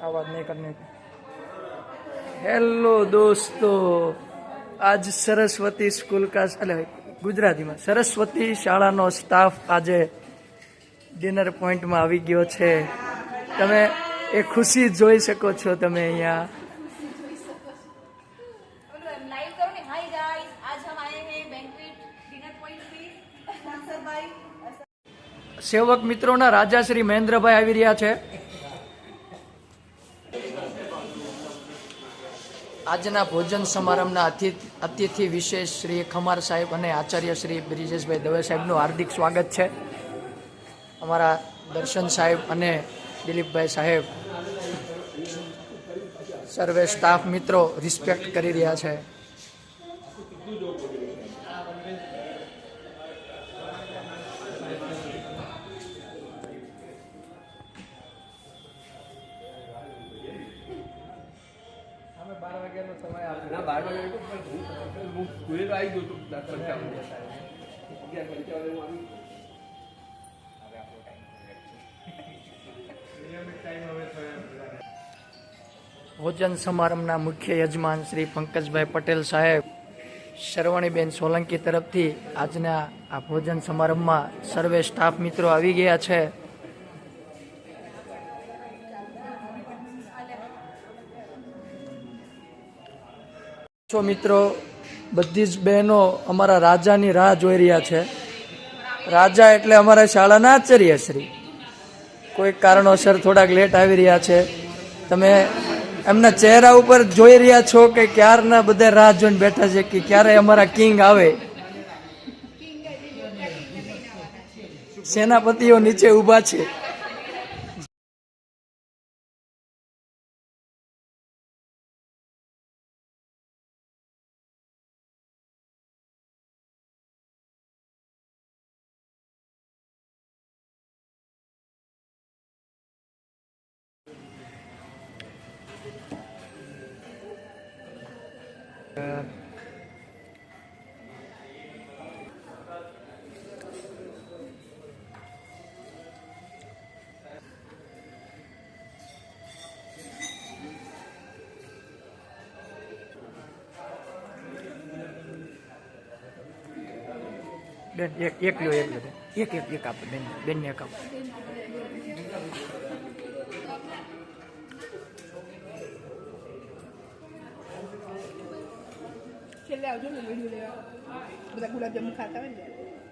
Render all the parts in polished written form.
आवाज नहीं करने की। हेलो दोस्तों, आज सरस्वती स्कूल का गुजराती में सरस्वती शाळाનો સ્ટાફ આજે ડિનર પોઈન્ટમાં આવી ગયો છે। તમે એ ખુશી જોઈ શકો છો તમે અહીંયા। સેવક મિત્રોના રાજા શ્રી મહેન્દ્રભાઈ આવી રહ્યા છે। આજના ભોજન સમારંભના અતિથિ વિશેષ શ્રી ખમાર સાહેબ અને આચાર્ય શ્રી બ્રિજેશભાઈ દવે સાહેબનું હાર્દિક સ્વાગત છે। અમારા દર્શન સાહેબ અને દિલીપભાઈ સાહેબ સર્વે સ્ટાફ મિત્રો રિસ્પેક્ટ કરી રહ્યા છે। ભોજન સમારંભના મુખ્ય યજમાન શ્રી પંકજભાઈ પટેલ સાહેબ, શરવણીબેન સોલંકી તરફથી આજના આ ભોજન સમારંભમાં સર્વે સ્ટાફ મિત્રો આવી ગયા છે। મિત્રો બધી જ બહેનો અમારા રાજાની રાહ જોઈ રહ્યા છે। રાજા એટલે અમારા શાળાના આચાર્યશ્રી કોઈ કારણોસર થોડાક લેટ આવી રહ્યા છે। તમે એમના ચહેરા ઉપર જોઈ રહ્યા છો કે ક્યારના બધા રાહ જોઈને બેઠા છે કે ક્યારે અમારા કિંગ આવે। સેનાપતિઓ નીચે ઊભા છે। બેન એક લો એક આપો બેન ને એક આપો।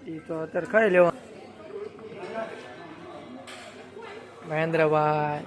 એ તો અત્યારે ખાઈ લેવા। મહેન્દ્રભાઈ